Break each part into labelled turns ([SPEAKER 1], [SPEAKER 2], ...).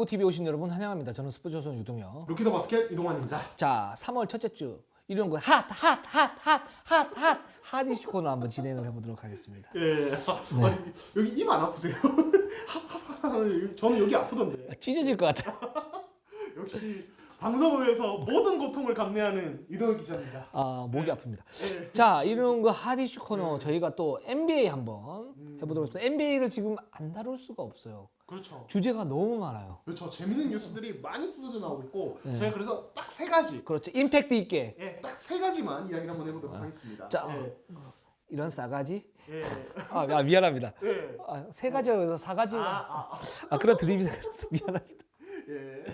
[SPEAKER 1] 프로농구 TV 오신 여러분 환영합니다. 저는 스포츠조선 유동혁.
[SPEAKER 2] 루키더 바스켓 이동환입니다.
[SPEAKER 1] 자, 3월 첫째 주 이런 거 핫이슈 코너 한번 진행을 해보도록 하겠습니다.
[SPEAKER 2] 예. 아니, 여기 입 안 아프세요? 저는 여기 아프던데.
[SPEAKER 1] 찢어질 것 같아.
[SPEAKER 2] 역시 방송을 위해서 모든 고통을 감내하는 이동혁 기자입니다.
[SPEAKER 1] 아, 목이 아픕니다.
[SPEAKER 2] 예.
[SPEAKER 1] 자, 이런 거 핫이슈 코너 저희가 또 NBA 한번 해보도록 했습니다. NBA를 지금 안 다룰 수가 없어요.
[SPEAKER 2] 그렇죠.
[SPEAKER 1] 주제가 너무 많아요.
[SPEAKER 2] 그렇죠. 재밌는 뉴스들이 많이 쏟아져 나오고 있고
[SPEAKER 1] 네.
[SPEAKER 2] 제가 그래서 딱 세 가지,
[SPEAKER 1] 그렇죠. 임팩트 있게.
[SPEAKER 2] 예, 딱 세 가지만 이야기를 한번 해보도록 하겠습니다.
[SPEAKER 1] 자,
[SPEAKER 2] 예.
[SPEAKER 1] 이런 싸가지?
[SPEAKER 2] 예.
[SPEAKER 1] 아, 미안합니다.
[SPEAKER 2] 예.
[SPEAKER 1] 세 가지라고 해서 사가지. 그런 드립이 생겼어. 미안합니다.
[SPEAKER 2] 예.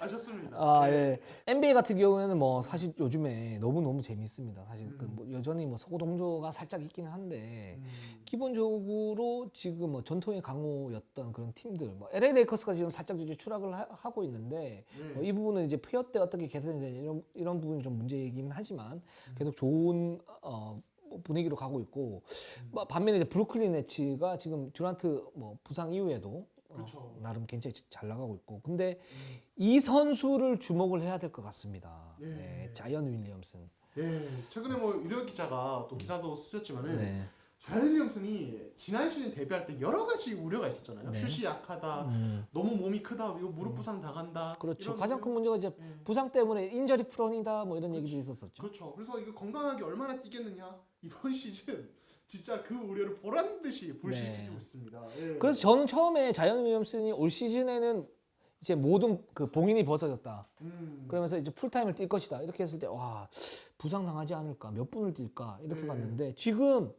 [SPEAKER 2] 좋습니다.
[SPEAKER 1] 예. NBA 같은 경우에는 뭐 사실 요즘에 너무 재밌습니다. 사실 뭐 여전히 뭐 소고동조가 살짝 있기는 한데 기본적으로 지금 뭐 전통의 강호였던 그런 팀들, 뭐 LA 레이커스가 지금 살짝 이제 추락을 하고 있는데 이 부분은 이제 폐허 때 어떻게 개선이 되냐 이런 부분이 좀 문제이긴 하지만 계속 좋은 분위기로 가고 있고 반면에 이제 브루클린 네츠가 지금 듀란트 뭐 부상 이후에도
[SPEAKER 2] 그렇죠.
[SPEAKER 1] 나름 굉장히 잘 나가고 있고 근데 이 선수를 주목을 해야 될 것 같습니다.
[SPEAKER 2] 예.
[SPEAKER 1] 네, 자이언 윌리엄슨.
[SPEAKER 2] 예. 최근에 뭐 이동혁 기자가 또 기사도 쓰셨지만은
[SPEAKER 1] 네.
[SPEAKER 2] 자이언 윌리엄슨이 지난 시즌 데뷔할 때 여러 가지 우려가 있었잖아요.
[SPEAKER 1] 네.
[SPEAKER 2] 슛이 약하다, 너무 몸이 크다, 이거 무릎 부상 당한다.
[SPEAKER 1] 그렇죠.
[SPEAKER 2] 이런
[SPEAKER 1] 가장 큰 문제가 이제 부상 때문에 인저리 프론이다 뭐 이런 얘기도 있었었죠.
[SPEAKER 2] 그렇죠. 그래서 이거 건강하게 얼마나 뛰겠느냐 이번 시즌 진짜 그 우려를 보란 듯이 불식시키고 있습니다. 예.
[SPEAKER 1] 그래서 저는 처음에 자이언 윌리엄슨이 올 시즌에는 이제 모든 그 봉인이 벗어졌다. 그러면서 이제 풀타임을 뛸 것이다. 이렇게 했을 때 와 부상 당하지 않을까, 몇 분을 뛸까 이렇게 봤는데 지금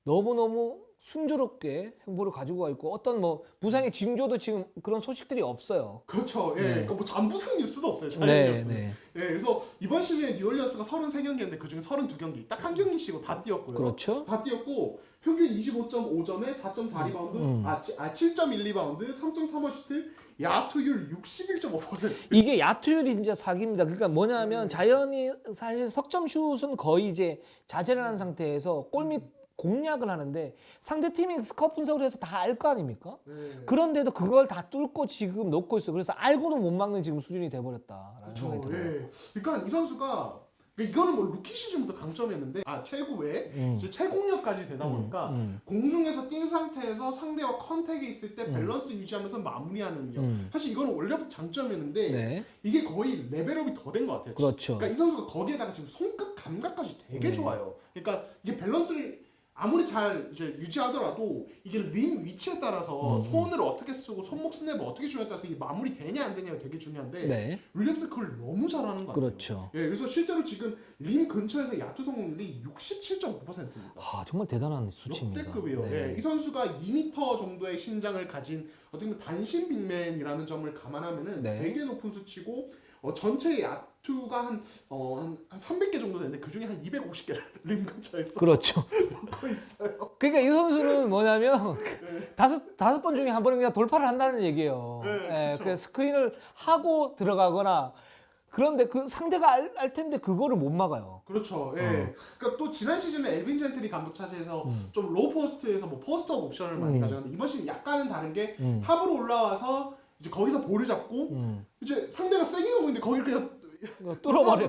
[SPEAKER 1] 너무 순조롭게 행보를 가지고 가 있고 어떤 뭐 부상의 징조도 지금 그런 소식들이 없어요.
[SPEAKER 2] 그렇죠. 예.
[SPEAKER 1] 네.
[SPEAKER 2] 그러니까 뭐 잔부상 뉴스도 없어요. 자이언
[SPEAKER 1] 네,
[SPEAKER 2] 윌리엄슨.
[SPEAKER 1] 네.
[SPEAKER 2] 예. 그래서 이번 시즌에 뉴올리언스가 33경기였는데 그중에 32경기 딱 한 경기씩으로 다 뛰었고요.
[SPEAKER 1] 그렇죠.
[SPEAKER 2] 다 뛰었고 평균 25.5점에 4.4 리바운드, 7.1 리바운드, 3.3 어시스트, 야투율 61.5%.
[SPEAKER 1] 이게 야투율이 진짜 사기입니다. 그러니까 뭐냐면 자이언이 사실 석점 슛은 거의 이제 자제를 한 상태에서 골밑 공략을 하는데 상대 팀이 스코어 분석을 해서 다 알 거 아닙니까? 그런데도 그걸 다 뚫고 지금 놓고 있어요. 그래서 알고도 못 막는 지금 수준이 돼버렸다라는 생각이
[SPEAKER 2] 그렇죠.
[SPEAKER 1] 들어요.
[SPEAKER 2] 예. 그러니까 이 선수가 이거는 뭐 루키 시즌부터 강점이었는데 최고 외에 이제 채공력까지 되다 보니까 공중에서 뛴 상태에서 상대와 컨택이 있을 때 밸런스 유지하면서 마무리하는 력. 사실 이거는 원래부터 장점이었는데
[SPEAKER 1] 네.
[SPEAKER 2] 이게 거의 레벨업이 더 된 것 같아요.
[SPEAKER 1] 그렇죠.
[SPEAKER 2] 그러니까 이 선수가 거기에다가 지금 손끝 감각까지 되게 좋아요. 그러니까 이게 밸런스를 아무리 잘 이제 유지하더라도 이게 림 위치에 따라서 손을 어떻게 쓰고 손목 스냅을 어떻게 주냐에 따라서 이게 마무리 되냐 안 되냐가 되게 중요한데
[SPEAKER 1] 네.
[SPEAKER 2] 윌리엄스 그걸 너무 잘하는 것 같아요.
[SPEAKER 1] 그렇죠.
[SPEAKER 2] 예, 그래서 실제로 지금 림 근처에서 야투 성공률이 67.9%입니다.
[SPEAKER 1] 정말 대단한 수치입니다.
[SPEAKER 2] 역대급이에요.
[SPEAKER 1] 네.
[SPEAKER 2] 예, 이 선수가 2m 정도의 신장을 가진 어떻게 보면 단신 빅맨이라는 점을 감안하면은
[SPEAKER 1] 네.
[SPEAKER 2] 되게 높은 수치고 전체 야투가 한 300개 정도 되는데 그 중에 한 250개를 림 근처에서
[SPEAKER 1] 그렇죠.
[SPEAKER 2] 놓고 있어요.
[SPEAKER 1] 그러니까 이 선수는 뭐냐면 다섯 번 중에 한 번은 그냥 돌파를 한다는 얘기예요.
[SPEAKER 2] 네, 그쵸.
[SPEAKER 1] 그 스크린을 하고 들어가거나 그런데 그 상대가 알 텐데 그거를 못 막아요.
[SPEAKER 2] 그렇죠. 예. 그러니까 또 지난 시즌에 엘빈 젠틀이 감독 차지해서 좀 로우 포스트에서 뭐 포스트업 옵션을 많이 가져갔는데 이번 시즌 약간은 다른 게 탑으로 올라와서 이제 거기서 볼을 잡고 이제 상대가 세게 가고 있는데 거기를 그냥
[SPEAKER 1] 뚫어버려.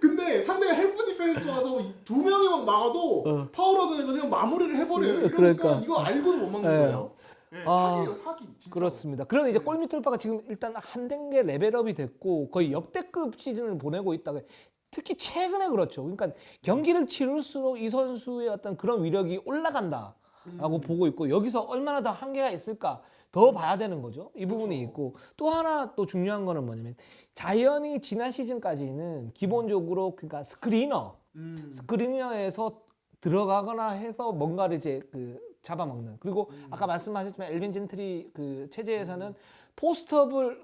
[SPEAKER 2] 근데 상대가 헬프 디펜스 와서 두 명이만 막아도 파워로드는 그냥 마무리를 해버려요. 이러니까
[SPEAKER 1] 그러니까.
[SPEAKER 2] 이거 알고도 못 막는 거예요. 네, 사기예요, 사기. 진짜.
[SPEAKER 1] 그렇습니다. 그러면 이제 골밑 돌파가 지금 일단 한 단계 레벨업이 됐고 거의 역대급 시즌을 보내고 있다. 특히 최근에 그렇죠. 그러니까 경기를 치를수록 이 선수의 어떤 그런 위력이 올라간다라고 보고 있고 여기서 얼마나 더 한계가 있을까 더 봐야 되는 거죠. 이 부분이
[SPEAKER 2] 그렇죠.
[SPEAKER 1] 있고 또 하나 또 중요한 거는 뭐냐면 자이언이 지난 시즌까지는 기본적으로 그러니까 스크리너에서 들어가거나 해서 뭔가를 이제 그 잡아먹는 그리고 아까 말씀하셨지만 엘빈 젠트리 그 체제에서는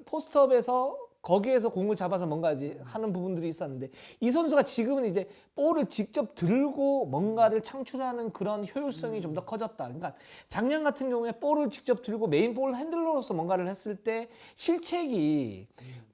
[SPEAKER 1] 포스트업에서 거기에서 공을 잡아서 뭔가 이제 하는 부분들이 있었는데 이 선수가 지금은 이제 볼을 직접 들고 뭔가를 창출하는 그런 효율성이 좀 더 커졌다. 그러니까 작년 같은 경우에 볼을 직접 들고 메인 볼 핸들러로서 뭔가를 했을 때 실책이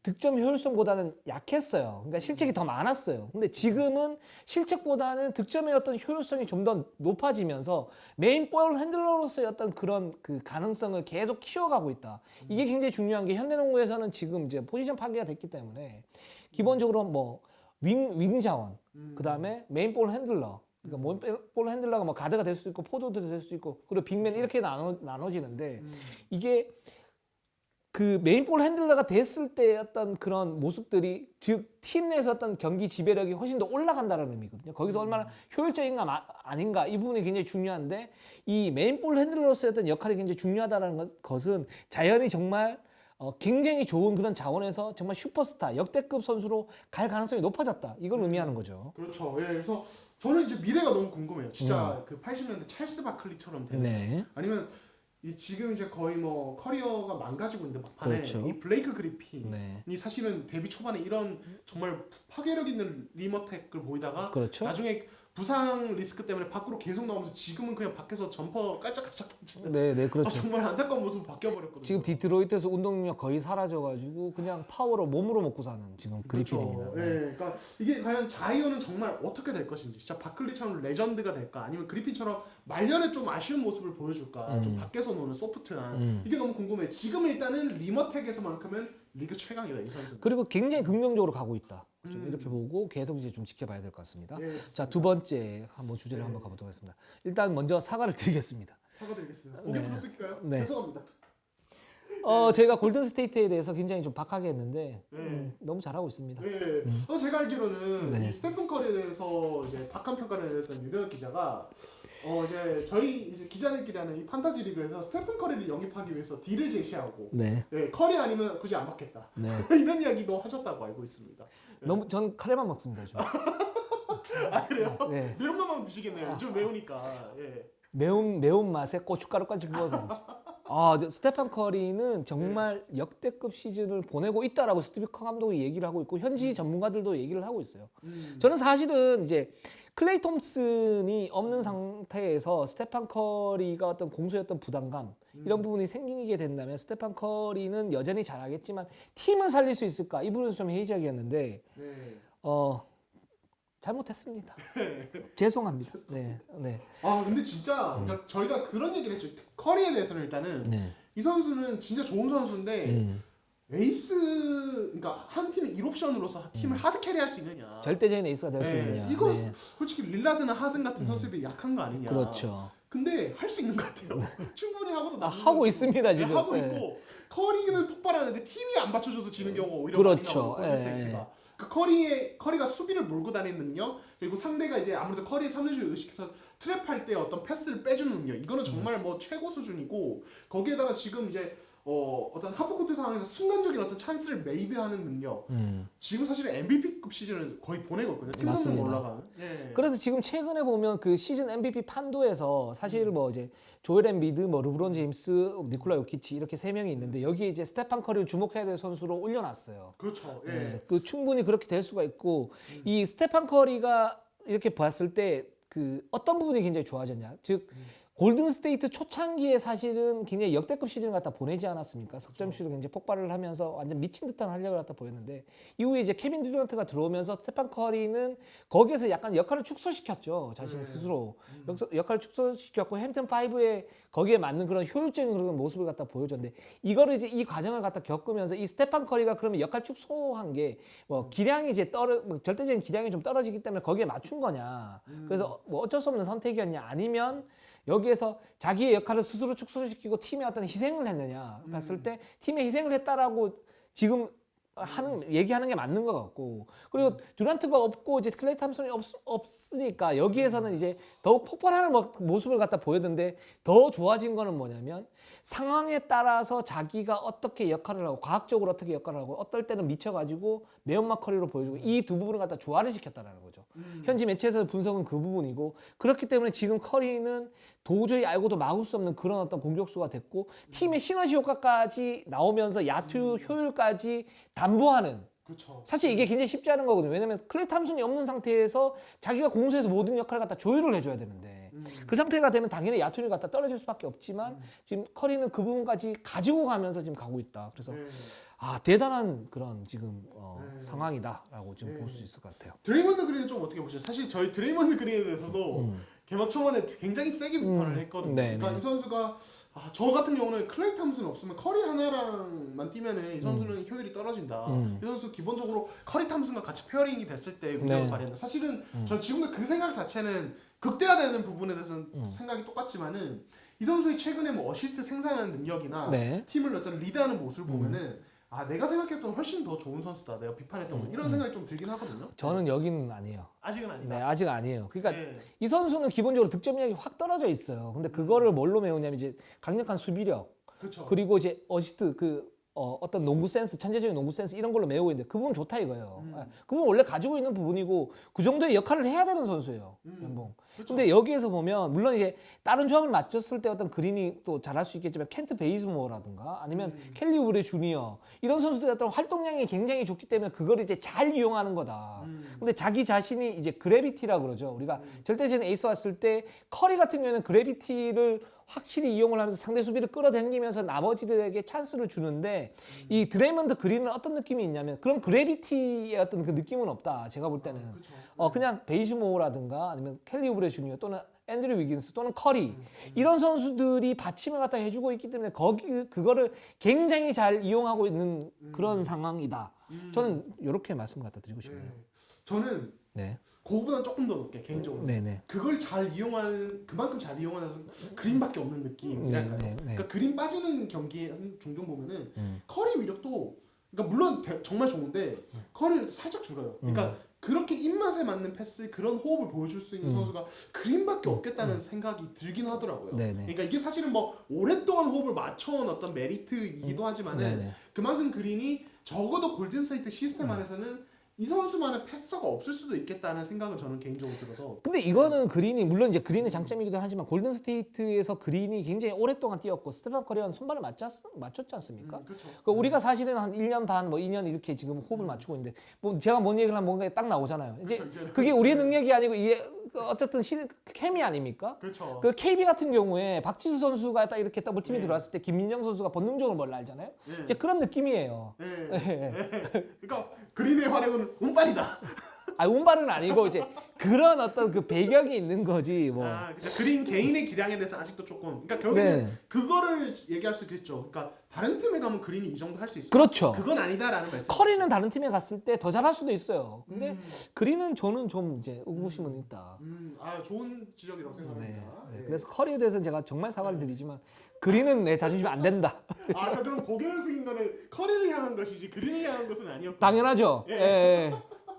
[SPEAKER 1] 득점 효율성보다는 약했어요. 그러니까 실책이 더 많았어요. 근데 지금은 실책보다는 득점의 어떤 효율성이 좀 더 높아지면서 메인 볼 핸들러로서의 어떤 그런 그 가능성을 계속 키워가고 있다. 이게 굉장히 중요한 게 현대농구에서는 지금 이제 포지션 파괴가 됐기 때문에 기본적으로 뭐 윙 자원, 그 다음에 메인 볼 핸들러, 그러니까 메인 볼 핸들러가 뭐 가드가 될 수도 있고 포드도 될 수도 있고 그리고 빅맨 이렇게 나눠지는데 이게 그 메인볼 핸들러가 됐을 때 어떤 그런 모습들이 즉 팀 내에서 어떤 경기 지배력이 훨씬 더 올라간다는 의미거든요. 거기서 얼마나 효율적인가 아닌가 이 부분이 굉장히 중요한데 이 메인볼 핸들러로서의 어떤 역할이 굉장히 중요하다는 것은 자연이 정말 굉장히 좋은 그런 자원에서 정말 슈퍼스타 역대급 선수로 갈 가능성이 높아졌다. 이걸 의미하는 거죠.
[SPEAKER 2] 그렇죠. 예, 그래서 저는 이제 미래가 너무 궁금해요. 진짜 그 80년대 찰스 바클리처럼 되는
[SPEAKER 1] 네.
[SPEAKER 2] 아니면 이 지금 이제 거의 뭐 커리어가 망가지고 있는데 막판에
[SPEAKER 1] 그렇죠.
[SPEAKER 2] 이 블레이크 그리핀이
[SPEAKER 1] 네.
[SPEAKER 2] 사실은 데뷔 초반에 이런 정말 파괴력 있는 리머텍을 보이다가
[SPEAKER 1] 그렇죠.
[SPEAKER 2] 나중에 부상 리스크 때문에 밖으로 계속 나오면서 지금은 그냥 밖에서 점퍼 깔짝깔짝 던지는
[SPEAKER 1] 네, 그렇죠.
[SPEAKER 2] 정말 안타까운 모습으로 바뀌어버렸거든요.
[SPEAKER 1] 지금 디트로이트에서 운동 능력 거의 사라져가지고 그냥 파워로 몸으로 먹고 사는 지금 그리핀입니다.
[SPEAKER 2] 그렇죠. 예, 그러니까 이게 과연 자이언은 정말 어떻게 될 것인지, 진짜 바클리처럼 레전드가 될까, 아니면 그리핀처럼 말년에 좀 아쉬운 모습을 보여줄까, 좀 밖에서 노는 소프트한 이게 너무 궁금해. 지금 일단은 리머텍에서만큼은 리그 최강이다 이 선수.
[SPEAKER 1] 그리고 굉장히 긍정적으로 가고 있다. 좀 이렇게 보고 계속 이제 좀 지켜봐야 될 것 같습니다.
[SPEAKER 2] 예,
[SPEAKER 1] 자, 두 번째 한번 주제를 한번 가보도록 하겠습니다. 일단 먼저 사과를 드리겠습니다.
[SPEAKER 2] 사과드리겠습니다.
[SPEAKER 1] 네.
[SPEAKER 2] 고개부터 쓸까요?
[SPEAKER 1] 네.
[SPEAKER 2] 죄송합니다.
[SPEAKER 1] 제가 골든 스테이트에 대해서 굉장히 좀 박하게 했는데
[SPEAKER 2] 네.
[SPEAKER 1] 너무 잘하고 있습니다.
[SPEAKER 2] 네. 제가 알기로는
[SPEAKER 1] 네.
[SPEAKER 2] 이 스테픈 커리에 대해서 이제 박한 평가를 내렸던 유대혁 기자가 이제 저희 이제 기자들끼리 하는 이 판타지 리그에서 스테픈 커리를 영입하기 위해서 딜을 제시하고
[SPEAKER 1] 네.
[SPEAKER 2] 커리 아니면 굳이 안 받겠다.
[SPEAKER 1] 네.
[SPEAKER 2] 이런 이야기도 하셨다고 알고 있습니다.
[SPEAKER 1] 너무 전 카레만 먹습니다. 요즘.
[SPEAKER 2] 아 그래요?
[SPEAKER 1] 네.
[SPEAKER 2] 매운맛만 드시겠네요. 좀 매우니까. 예.
[SPEAKER 1] 매운 맛에 고춧가루까지 부어서. 스테판 커리는 정말 역대급 시즌을 보내고 있다라고 스티브 커 감독이 얘기를 하고 있고 현지 전문가들도 얘기를 하고 있어요. 저는 사실은 이제 클레이 톰슨이 없는 상태에서 스테판 커리가 어떤 공소였던 부담감 이런 부분이 생기게 된다면 스테판 커리는 여전히 잘하겠지만 팀을 살릴 수 있을까 이 부분에서 좀 회의적이었는데
[SPEAKER 2] 네.
[SPEAKER 1] 잘못했습니다. 죄송합니다. 네.
[SPEAKER 2] 근데 진짜 그러니까 저희가 그런 얘기를 했죠. 커리에 대해서는 일단은
[SPEAKER 1] 네.
[SPEAKER 2] 이 선수는 진짜 좋은 선수인데 에이스, 그러니까 한 팀의 1옵션으로서 팀을 하드 캐리할 수 있느냐.
[SPEAKER 1] 절대적인 에이스가 될 수
[SPEAKER 2] 네,
[SPEAKER 1] 있느냐.
[SPEAKER 2] 이거
[SPEAKER 1] 네.
[SPEAKER 2] 솔직히 릴라드나 하든 같은 선수들이 약한 거 아니냐.
[SPEAKER 1] 그렇죠.
[SPEAKER 2] 근데 할 수 있는 것 같아요. 충분히 하고도
[SPEAKER 1] 하고 있습니다 지금.
[SPEAKER 2] 하고
[SPEAKER 1] 네.
[SPEAKER 2] 있고 커리는 폭발하는데 팀이 안 받쳐줘서 지는 경우가 오히려
[SPEAKER 1] 그렇죠.
[SPEAKER 2] 많이 나오고 그 커리가 수비를 몰고 다니는 능력 그리고 상대가 이제 아무래도 커리의 3점슛을 의식해서 트랩할 때 어떤 패스를 빼주는 능력 이거는 정말 뭐 최고 수준이고 거기에다가 지금 이제 어떤 하프코트 상황에서 순간적인 어떤 찬스를 메이드하는 능력 지금 사실 MVP급 시즌을 거의 보내고 있거든요. 팀 성능 올라가는. 예.
[SPEAKER 1] 그래서 지금 최근에 보면 그 시즌 MVP 판도에서 사실 뭐 이제 조엘 엠비드, 뭐 르브론 제임스, 니콜라 요키치 이렇게 세 명이 있는데 여기에 이제 스테판 커리를 주목해야 될 선수로 올려놨어요.
[SPEAKER 2] 그렇죠. 예.
[SPEAKER 1] 네, 그 충분히 그렇게 될 수가 있고 이 스테판 커리가 이렇게 봤을 때 그 어떤 부분이 굉장히 좋아졌냐, 즉 골든 스테이트 초창기에 사실은 굉장히 역대급 시즌을 갖다 보내지 않았습니까? 석점슛을 굉장히 폭발을 하면서 완전 미친 듯한 활약을 갖다 보였는데 이후에 이제 케빈 듀란트가 들어오면서 스테판 커리는 거기에서 약간 역할을 축소시켰죠. 자신 스스로 역할을 축소시켰고 햄튼 5에 거기에 맞는 그런 효율적인 그런 모습을 갖다 보여줬는데 이거를 이제 이 과정을 갖다 겪으면서 이 스테판 커리가 그러면 역할 축소한 게 뭐 기량이 이제 절대적인 기량이 좀 떨어지기 때문에 거기에 맞춘 거냐? 그래서 뭐 어쩔 수 없는 선택이었냐? 아니면 여기에서 자기의 역할을 스스로 축소시키고 팀에 어떤 희생을 했느냐 봤을 때 팀에 희생을 했다라고 지금 얘기하는 게 맞는 것 같고 그리고 듀란트가 없고 이제 클레이 탐슨이 없으니까 여기에서는 이제 더욱 폭발하는 모습을 갖다 보였는데 더 좋아진 거는 뭐냐면 상황에 따라서 자기가 어떻게 역할을 하고 과학적으로 어떻게 역할을 하고 어떨 때는 미쳐가지고 매운맛 커리로 보여주고 이 두 부분을 갖다 조화를 시켰다는 거죠. 현지 매체에서 분석은 그 부분이고 그렇기 때문에 지금 커리는 도저히 알고도 막을 수 없는 그런 어떤 공격수가 됐고 팀의 시너지 효과까지 나오면서 야투 효율까지 담보하는
[SPEAKER 2] 그렇죠.
[SPEAKER 1] 사실 이게 굉장히 쉽지 않은 거거든요. 왜냐면 클레이 탐슨이 없는 상태에서 자기가 공수에서 모든 역할을 갖다 조율을 해줘야 되는데 그 상태가 되면 당연히 야투를 갖다 떨어질 수밖에 없지만 지금 커리는 그 부분까지 가지고 가면서 지금 가고 있다. 그래서 대단한 그런 지금 상황이다라고 좀 볼 수 있을 것 같아요.
[SPEAKER 2] 드레이먼드 그린은 좀 어떻게 보시죠? 사실 저희 드레이먼드 그린에 대해서도 개막 초반에 굉장히 세게 비판을 했거든요.
[SPEAKER 1] 네,
[SPEAKER 2] 그러니까
[SPEAKER 1] 네.
[SPEAKER 2] 이 선수가 저 같은 경우는 클레이 탐슨 없으면 커리 하나랑만 뛰면은 이 선수는 효율이 떨어진다. 이 선수 기본적으로 커리 탐슨과 같이 페어링이 됐을 때 문제가
[SPEAKER 1] 네.
[SPEAKER 2] 발현다. 사실은 전 지금도 그 생각 자체는 극대화되는 부분에 대해서는 생각이 똑같지만은 이 선수의 최근에 뭐 어시스트 생산하는 능력이나
[SPEAKER 1] 네.
[SPEAKER 2] 팀을 어떤 리드하는 모습을 보면은 내가 생각했던 훨씬 더 좋은 선수다. 내가 비판했던 건 이런 생각이 좀 들긴 하거든요.
[SPEAKER 1] 저는 여기는 아니에요.
[SPEAKER 2] 아직은 아니다.
[SPEAKER 1] 네, 아직 아니에요. 그러니까
[SPEAKER 2] 네.
[SPEAKER 1] 이 선수는 기본적으로 득점력이 확 떨어져 있어요. 근데 그거를 뭘로 메우냐면 이제 강력한 수비력,
[SPEAKER 2] 그렇죠.
[SPEAKER 1] 그리고 이제 어시스트 어떤 농구 센스, 천재적인 농구 센스 이런 걸로 메우고 있는데 그 부분 좋다 이거예요. 그 부분 원래 가지고 있는 부분이고 그 정도의 역할을 해야 되는 선수예요. 연봉.
[SPEAKER 2] 그쵸.
[SPEAKER 1] 근데 여기에서 보면 물론 이제 다른 조합을 맞췄을 때 어떤 그린이 또 잘할 수 있겠지만 켄트 베이즈모어라든가 아니면 켈리 우브레 주니어 이런 선수들의 어떤 활동량이 굉장히 좋기 때문에 그걸 이제 잘 이용하는 거다. 근데 자기 자신이 이제 그래비티라고 그러죠. 우리가 절대적인 에이스 왔을 때 커리 같은 경우에는 그래비티를 확실히 이용을 하면서 상대 수비를 끌어당기면서 나머지들에게 찬스를 주는데 이 드레이먼드 그린은 어떤 느낌이 있냐면 그런 그래비티의 어떤 그 느낌은 없다. 제가 볼 때는 그냥 베이즈모어라든가 아니면 켈리 우브레 주니어 또는 앤드류 위긴스 또는 커리 이런 선수들이 받침을 갖다 해주고 있기 때문에 그거를 굉장히 잘 이용하고 있는 그런 상황이다. 저는 이렇게 말씀 갖다 드리고 싶네요.
[SPEAKER 2] 저는
[SPEAKER 1] 네.
[SPEAKER 2] 그거보다 조금 더 높게 개인적으로
[SPEAKER 1] 네네.
[SPEAKER 2] 그걸 잘 이용하는 그만큼 잘 이용하는 그림밖에 없는 느낌.
[SPEAKER 1] 네, 네, 네.
[SPEAKER 2] 그러니까 그림 빠지는 경기 종종 보면은 커리 위력도 그러니까 물론 정말 좋은데 커리를 살짝 줄어요. 그러니까 그렇게 입맛에 맞는 패스 그런 호흡을 보여줄 수 있는 선수가 그림밖에 없겠다는 생각이 들긴 하더라고요.
[SPEAKER 1] 네네.
[SPEAKER 2] 그러니까 이게 사실은 뭐 오랫동안 호흡을 맞춰온 어떤 메리트이기도 하지만은
[SPEAKER 1] 네네.
[SPEAKER 2] 그만큼 그린이 적어도 골든스테이트 시스템 안에서는 이 선수만의 패서가 없을 수도 있겠다는 생각은 저는 개인적으로 들어서.
[SPEAKER 1] 근데 이거는 그린이 물론 이제 그린의 장점이기도 하지만 골든 스테이트에서 그린이 굉장히 오랫동안 뛰었고 스테판 커리와는 손발을 맞췄지 않습니까?
[SPEAKER 2] 그렇죠.
[SPEAKER 1] 그러니까 우리가 사실은 한 1년 반, 뭐 2년 이렇게 지금 호흡을 맞추고 있는데 뭐 제가 뭔 얘기를 하면 뭔가 딱 나오잖아요. 이제
[SPEAKER 2] 그쵸,
[SPEAKER 1] 그게 우리의 능력이 아니고 이게 어쨌든 케미 아닙니까?
[SPEAKER 2] 그렇죠.
[SPEAKER 1] 그 KB 같은 경우에 박지수 선수가 딱 이렇게 더블팀이 들어왔을 때 김민정 선수가 본능적으로 뭘 알잖아요. 이제 그런 느낌이에요.
[SPEAKER 2] 그러니까 그린의 활약은 운빨이다.
[SPEAKER 1] 운발은 아니고 이제 그런 어떤 그 배경이 있는 거지 뭐.
[SPEAKER 2] 그러니까 그린 개인의 기량에 대해서 아직도 조금. 그러니까 결국에는
[SPEAKER 1] 네.
[SPEAKER 2] 그거를 얘기할 수 있겠죠. 그러니까 다른 팀에 가면 그린이 이 정도 할 수 있어.
[SPEAKER 1] 그렇죠.
[SPEAKER 2] 그건 아니다라는 말씀.
[SPEAKER 1] 커리는 다른 팀에 갔을 때 더 잘할 수도 있어요. 근데 그린은 저는 좀 이제 의구심은 있다.
[SPEAKER 2] 좋은 지적이라고 생각합니다.
[SPEAKER 1] 네. 그래서 커리에 대해서는 제가 정말 사과를 드리지만 그린은 내 자존심이 안 된다.
[SPEAKER 2] 그러니까 그럼 고개를 숙인 거는 커리를 향한 것이지 그린을 향한 것은 아니었고.
[SPEAKER 1] 당연하죠. 예.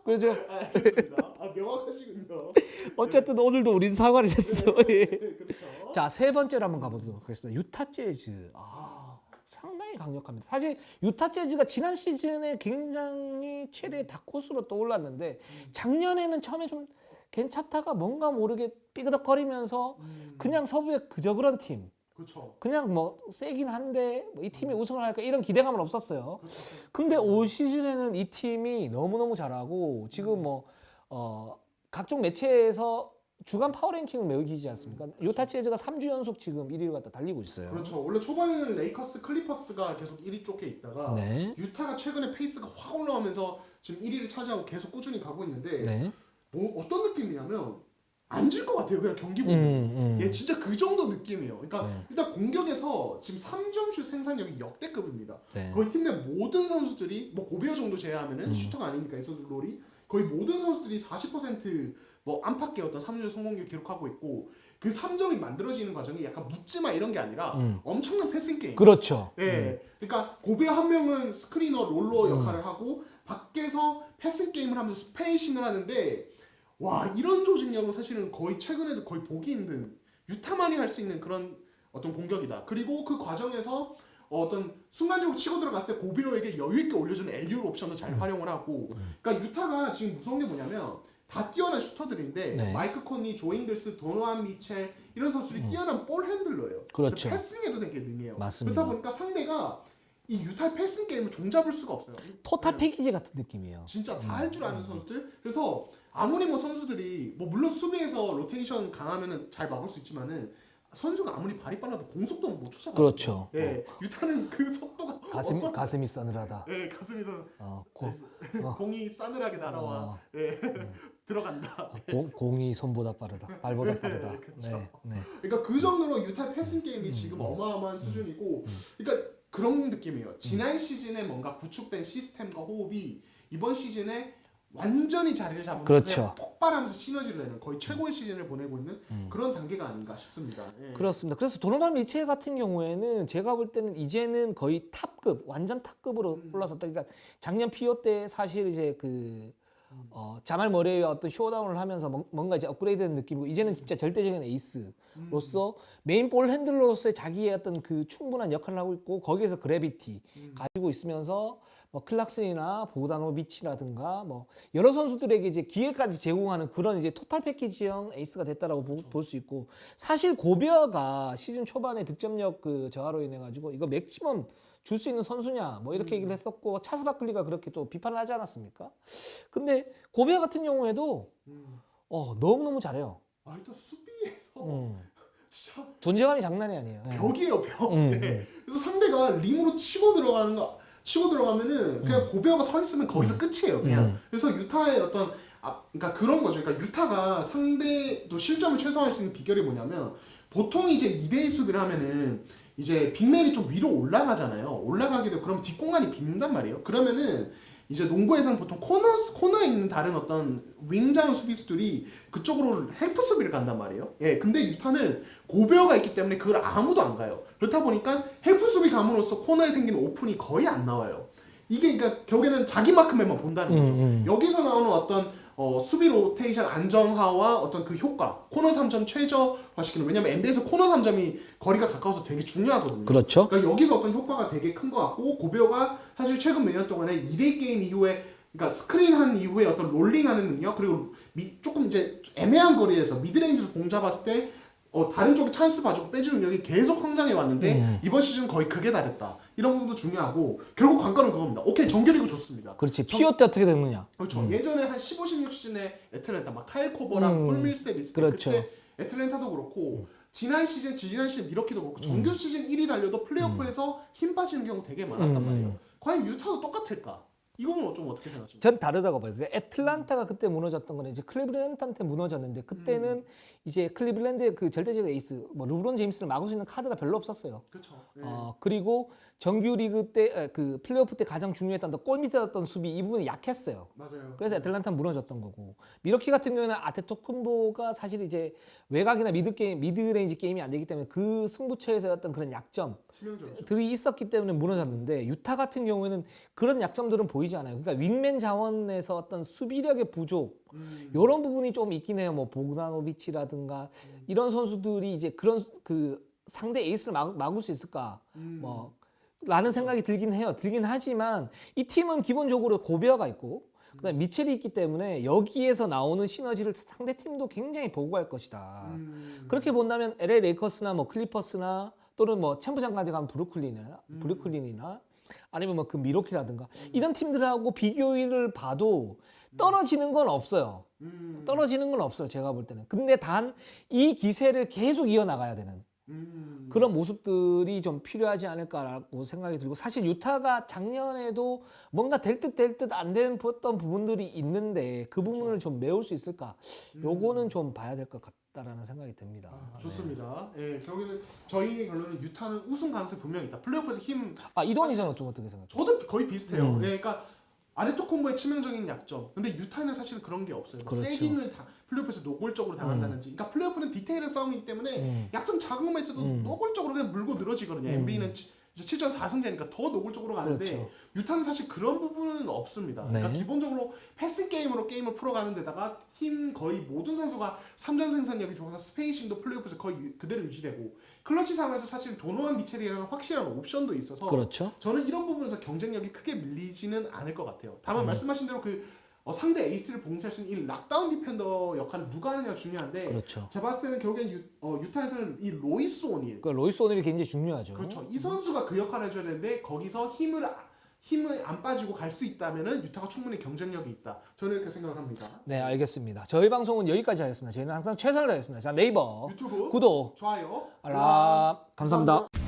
[SPEAKER 1] 그래서
[SPEAKER 2] 알겠습니다. 명확하시군요.
[SPEAKER 1] 어쨌든 오늘도 우린 사과를 했어. 예.
[SPEAKER 2] 그렇죠.
[SPEAKER 1] 자, 세 번째로 한번 가보도록 하겠습니다. 유타 재즈. 상당히 강력합니다. 사실 유타 재즈가 지난 시즌에 굉장히 최대 다크호스로 떠올랐는데 작년에는 처음에 좀 괜찮다가 뭔가 모르게 삐그덕거리면서 그냥 서부의 그저 그런 팀.
[SPEAKER 2] 그렇죠.
[SPEAKER 1] 그냥 뭐 세긴 한데 이 팀이 우승을 할까 이런 기대감은 없었어요. 근데 올 시즌에는 이 팀이 너무너무 잘하고 지금 각종 매체에서 주간 파워랭킹을 매기지 않습니까? 유타 재즈가 3주 연속 지금 1위를 갖다 달리고 있어요.
[SPEAKER 2] 그렇죠. 원래 초반에는 레이커스, 클리퍼스가 계속 1위 쪽에 있다가
[SPEAKER 1] 네.
[SPEAKER 2] 유타가 최근에 페이스가 확 올라오면서 지금 1위를 차지하고 계속 꾸준히 가고 있는데
[SPEAKER 1] 네.
[SPEAKER 2] 어떤 느낌이냐면 안 질 것 같아요. 그냥 경기 보면. 예, 진짜 그 정도 느낌이에요. 그러니까 일단 공격에서 지금 3점슛 생산력이 역대급입니다.
[SPEAKER 1] 네.
[SPEAKER 2] 거의 팀 내 모든 선수들이 뭐 고베어 정도 제외하면은 슈터가 아니니까 이 선수 롤이 거의 모든 선수들이 40%뭐 안팎의 어떤 3점 성공률 기록하고 있고 그 3점이 만들어지는 과정이 약간 묻지마 이런 게 아니라 엄청난 패싱 게임.
[SPEAKER 1] 그렇죠.
[SPEAKER 2] 예. 그러니까 고베어 한 명은 스크리너 롤러 역할을 하고 밖에서 패싱 게임을 하면서 스페이싱을 하는데 와 이런 조직력은 사실은 거의 최근에도 거의 보기 힘든 유타만이 할 수 있는 그런 어떤 공격이다. 그리고 그 과정에서 어떤 순간적으로 치고 들어갔을 때 고베어에게 여유 있게 올려주는 엘리오 옵션도 잘 활용을 하고. 그러니까 유타가 지금 무서운 게 뭐냐면 다 뛰어난 슈터들인데
[SPEAKER 1] 네.
[SPEAKER 2] 마이크 코니, 조 잉글스, 도노안 미첼 이런 선수들이 뛰어난 볼 핸들러예요.
[SPEAKER 1] 그렇죠.
[SPEAKER 2] 그래서 패싱에도 되게 능해요.
[SPEAKER 1] 맞습니다.
[SPEAKER 2] 그렇다 보니까 상대가 이 유타의 패싱 게임을 종잡을 수가 없어요.
[SPEAKER 1] 토탈 패키지 같은 느낌이에요.
[SPEAKER 2] 진짜 다 할 줄 아는 선수들. 그래서 아무리 뭐 선수들이 뭐 물론 수비에서 로테이션 강하면은 잘 막을 수 있지만은 선수가 아무리 발이 빨라도 공속도는 못 쫓아가요.
[SPEAKER 1] 그렇죠.
[SPEAKER 2] 예, 유타는 그 속도가
[SPEAKER 1] 가슴이 싸늘하다.
[SPEAKER 2] 예, 가슴에서
[SPEAKER 1] 고,
[SPEAKER 2] 공이 싸늘하게 날아와. 예, 들어간다.
[SPEAKER 1] 공이 손보다 빠르다. 발보다 빠르다.
[SPEAKER 2] 그쵸.
[SPEAKER 1] 네, 네.
[SPEAKER 2] 그러니까 그 정도로 유타 패싱 게임이 지금 어마어마한 수준이고, 그러니까 그런 느낌이에요. 지난 시즌에 뭔가 구축된 시스템과 호흡이 이번 시즌에 완전히 자리를 잡으면서
[SPEAKER 1] 그렇죠.
[SPEAKER 2] 그냥 폭발하면서 시너지를 내는 거의 최고의 시즌을 보내고 있는 그런 단계가 아닌가 싶습니다. 예.
[SPEAKER 1] 그렇습니다. 그래서 도노반 미첼 같은 경우에는 제가 볼 때는 이제는 거의 탑급, 완전 탑급으로 올라섰다. 그러니까 작년 피오 때 사실 이제 그 자말 머레이의 어떤 쇼다운을 하면서 뭔가 이제 업그레이드된 느낌이고 이제는 진짜 절대적인 에이스로서 메인 볼 핸들러로서의 자기의 어떤 그 충분한 역할을 하고 있고 거기에서 그래비티 가지고 있으면서 뭐 클락슨이나 보그다노비치라든가 뭐 여러 선수들에게 이제 기회까지 제공하는 그런 이제 토탈 패키지형 에이스가 됐다라고 볼 수 있고 사실 고베어가 시즌 초반에 득점력 그 저하로 인해 가지고 이거 맥시멈 줄 수 있는 선수냐 뭐 이렇게 얘기를 했었고 찰스 바클리가 그렇게 또 비판을 하지 않았습니까? 근데 고베어 같은 경우에도 너무너무 잘해요.
[SPEAKER 2] 아, 일단 수비에서 진짜
[SPEAKER 1] 존재감이 장난이 아니에요. 네.
[SPEAKER 2] 벽이에요, 벽. 네. 그래서 상대가 림으로 치고 들어가면은 그냥 고베어가 서 있으면 거기서 끝이에요, 그냥. 그래서 유타의 어떤 그러니까 그런 거죠. 그러니까 유타가 상대도 실점을 최소화할 수 있는 비결이 뭐냐면 보통 이제 2대2 수비를 하면은 이제 빅맨이 좀 위로 올라가잖아요. 올라가게 되고 그럼 뒷공간이 빈단 말이에요. 그러면은 이제 농구에서는 보통 코너에 있는 다른 어떤 윙자운 수비수들이 그쪽으로 헬프 수비를 간단 말이에요. 예, 근데 유타는 고베어가 있기 때문에 그걸 아무도 안 가요. 그렇다 보니까 헬프 수비 감으로써 코너에 생기는 오픈이 거의 안 나와요. 이게 그러니까 결국에는 자기 마크맨만 본다는 거죠. 여기서 나오는 어떤 수비 로테이션 안정화와 어떤 그 효과, 코너 3점 최저화시키는, 왜냐면 NBA에서 코너 3점이 거리가 가까워서 되게 중요하거든요.
[SPEAKER 1] 그렇죠.
[SPEAKER 2] 그러니까 여기서 어떤 효과가 되게 큰 것 같고, 고베어가 사실 최근 몇 년 동안에 2대2 게임 이후에, 그러니까 스크린한 이후에 어떤 롤링하는 능력, 그리고 조금 이제 애매한 거리에서 미드레인지를 공 잡았을 때 다른 쪽에 찬스 봐주고 빼주는 능력이 계속 성장해 왔는데 이번 시즌 거의 극에 달했다. 이런 부분도 중요하고 결국 관건은 그겁니다. 오케이, 정규리그 좋습니다.
[SPEAKER 1] 그렇지. 피오 때 어떻게 됐느냐.
[SPEAKER 2] 그렇죠. 예전에 한 15, 16 시즌에 애틀랜타 막 카일 코버랑 폴 밀셉 있을 때
[SPEAKER 1] 그렇죠.
[SPEAKER 2] 그때 애틀랜타도 그렇고 지난 시즌 미러키도 그렇고 정규 시즌 1위 달려도 플레이오프에서 힘 빠지는 경우 되게 많았단 말이에요. 과연 유타도 똑같을까? 이건 좀 어떻게 생각하십니까?
[SPEAKER 1] 전 다르다고 봐요. 그러니까 애틀란타가 그때 무너졌던 거는 이제 클리블랜드한테 무너졌는데 그때는 이제 클리블랜드의 그 절대적 에이스 뭐 르브론 제임스를 막을 수 있는 카드가 별로 없었어요.
[SPEAKER 2] 그렇죠. 네.
[SPEAKER 1] 그리고 정규 리그 때 그 플레이오프 때 가장 중요했던 골 밑에였던 수비 이 부분이 약했어요.
[SPEAKER 2] 맞아요.
[SPEAKER 1] 그래서 애틀란타는 무너졌던 거고 미러키 같은 경우에는 아테토쿤보가 사실 이제 외곽이나 미드레인지 게임이 안 되기 때문에 그 승부처에서 어떤 그런 약점들이
[SPEAKER 2] 치명적이죠.
[SPEAKER 1] 있었기 때문에 무너졌는데 유타 같은 경우에는 그런 약점들은 보이지 않아요. 그러니까 윙맨 자원에서 어떤 수비력의 부족 이런 부분이 좀 있긴 해요. 뭐 보그다노비치라든가 이런 선수들이 이제 그런 그 상대 에이스를 막을 수 있을까? 뭐 라는 생각이 들긴 하지만 이 팀은 기본적으로 고베어가 있고 그다음에 미첼이 있기 때문에 여기에서 나오는 시너지를 상대 팀도 굉장히 보고할 것이다. 그렇게 본다면 LA 레이커스나 뭐 클리퍼스나 또는 뭐 챔프전까지 가면 브루클린이나 아니면 뭐 그 미러키라든가 이런 팀들하고 비교를 봐도 떨어지는 건 없어요. 떨어지는 건 없어요. 제가 볼 때는. 근데 단 이 기세를 계속 이어나가야 되는 그런 모습들이 좀 필요하지 않을까라고 생각이 들고 사실 유타가 작년에도 뭔가 될 듯 안 되는 부분들이 있는데 그 부분을 좀 메울 수 있을까? 요거는 좀 봐야 될 것 같다라는 생각이 듭니다.
[SPEAKER 2] 좋습니다. 예, 결국에는 저희 결론은 유타는 우승 가능성이 분명히 있다. 플레이오프에서 힘.
[SPEAKER 1] 이동환이는 좀 어떻게 생각해요?
[SPEAKER 2] 저도 거의 비슷해요. 예, 그러니까 아데토쿤보의 치명적인 약점. 근데 유타는 사실 그런 게 없어요.
[SPEAKER 1] 그렇죠.
[SPEAKER 2] 세긴을 플레이오프에서 노골적으로 당한다든지. 그러니까 플레이오프는 디테일의 싸움이기 때문에 약점 작은 것만 있어도 노골적으로 그냥 물고 늘어지거든요. NBA는 이제 7전 4승제니까 더 노골적으로 가는데
[SPEAKER 1] 그렇죠.
[SPEAKER 2] 유타는 사실 그런 부분은 없습니다.
[SPEAKER 1] 네.
[SPEAKER 2] 그러니까 기본적으로 패스 게임으로 게임을 풀어가는 데다가 팀 거의 모든 선수가 3전 생산력이 좋아서 스페이싱도 플레이오프에서 거의 그대로 유지되고 클러치 상황에서 사실 도노한 미첼이라는 확실한 옵션도 있어서
[SPEAKER 1] 그렇죠.
[SPEAKER 2] 저는 이런 부분에서 경쟁력이 크게 밀리지는 않을 것 같아요. 다만 말씀하신 대로 그 상대 에이스를 봉쇄할 수 있는 이 락다운 디펜더 역할을 누가 하느냐가 중요한데
[SPEAKER 1] 그렇죠.
[SPEAKER 2] 제가 봤을 때는 결국엔 유타에서는 이 로이스 오닐
[SPEAKER 1] 그러니까 로이스 오닐이 굉장히 중요하죠.
[SPEAKER 2] 그렇죠. 이 선수가 그 역할을 해줘야 되는데 거기서 힘을 안 빠지고 갈 수 있다면은 유타가 충분히 경쟁력이 있다. 저는 이렇게 생각을 합니다.
[SPEAKER 1] 네, 알겠습니다. 저희 방송은 여기까지 하겠습니다. 저희는 항상 최선을 다하겠습니다. 자, 네이버
[SPEAKER 2] 유튜브
[SPEAKER 1] 구독,
[SPEAKER 2] 좋아요,
[SPEAKER 1] 알람 감사합니다.